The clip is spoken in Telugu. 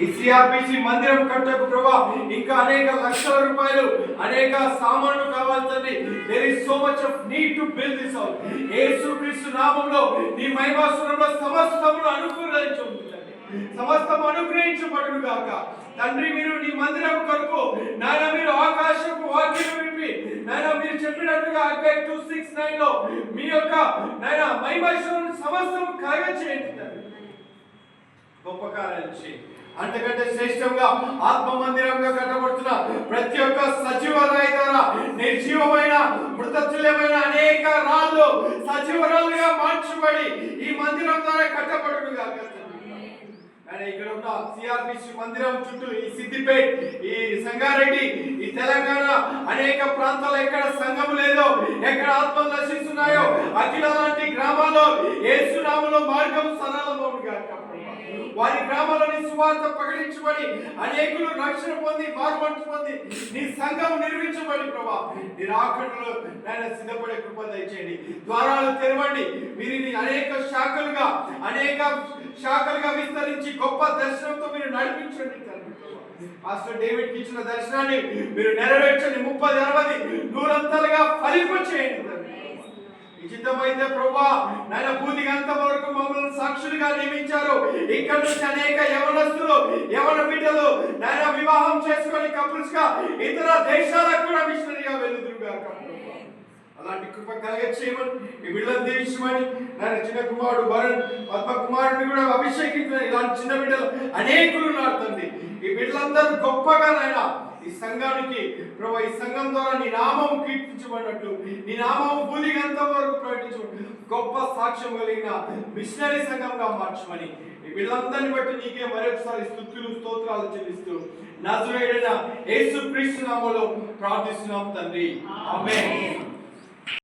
ఈ సిఆర్పిసి మందిరం కట్టకు ప్రభా ఇంకా అనేక లక్షల రూపాయలు అనేక సామాన్లు కావాలి తండ్రి. There is so much of need to build this house. యేసుక్రీస్తు నామములో నీ మహిమాసురంలో సమస్తమును అనుగ్రహించు సమస్తము అనుగ్రహించబడును గాక తండ్రి. మీరు నీ మందిరం కొరకు నాయన మీరు ఆకాశపు వాక్యం విప్పి నాయన మీరు చెప్పినట్టుగా అధ్యాయం 2:6-9 లో మీ యొక్క నాయన మహిమాసురం సమస్తము కలగ చేయండి తండ్రి. గొప్ప కార్యాలు చేయండి. అంతకంటే శ్రేష్టంగా ఆత్మ మందిరంగా కట్టబడుతున్న ప్రతి ఒక్క సజీవ రాయి ద్వారా నిర్జీవమైన మృతతుల్యమైన అనేక రాళ్ళు సజీవరాలుగా మార్చబడి ఈ మందిరం ద్వారా కట్టబడునుగా. ఇక్కడ ఉన్న సిఆర్పిసి మందిరం చుట్టూ ఈ సిద్దిపేట్, ఈ సంగారెడ్డి, ఈ తెలంగాణ అనేక ప్రాంతాల్లో ఎక్కడ సంఘం లేదో, ఎక్కడ ఆత్మలు నశిస్తున్నాయో అఖిల లాంటి గ్రామాల్లో యేసు నామములో మార్గం సరళమవునుగా. వారి గ్రామాలని సువార్త ప్రకటించబడి అనేకులు రక్షణ పొంది మార్పు పొంది నీ సంఘం నిర్మించబడి ప్రభా నీ రాకడలో నాయన సిద్ధపడే కృప దయచేయండి. ద్వారాలు తెరవండి. మీరు అనేక శాఖలుగా విస్తరించి గొప్ప దర్శనంతో మీరు నడిపించండి. పాస్టర్ డేవిడ్ కి ఇచ్చిన దర్శనాన్ని మీరు నెరవేర్చండి. 30, 60, 100 ఫలింపచేయండి. చిత్తమైతే ప్రభా నాయన భూదిగంతం వరకు మమ్మల్ని సాక్షులుగా నియమించారు. ఇక్కడ నుంచి అనేక యవనస్తులు యవన బిడ్డలు నాయన వివాహం చేసుకొని కపుల్స్ గా ఇతర దేశాలకు కూడా మిషనరీగా వెళ్తురుగా. అలాంటి కృప కలిగించేయమని ఈ బిడ్డలను దీవించమని నాయన చిన్న కుమారుడు వరుణ్ పద్మ కుమారుడిని కూడా అభిషేకించమని ఇలాంటి చిన్న బిడ్డలు అనేకులు నాడుతుంది. ఈ బిడ్డలందరూ గొప్పగా నాయన ఈ సంఘానికి ప్రభు ఈ సంఘం ద్వారా నీ నామము కీర్తించబడినట్లు నీ నామము భూదిగంతం వరకు ప్రకటించబడి గొప్ప సాక్ష్యం కలిగిన మిషనరీ సంఘంగా మార్చమని ఈ వీళ్ళందరిని బట్టి నీకే మరొకసారి స్తుతులు స్తోత్రాలు చెల్లిస్తూ నజరేయుడైన యేసుక్రీస్తు నామములో ప్రార్థిస్తున్నాం తండ్రి. ఆమేన్.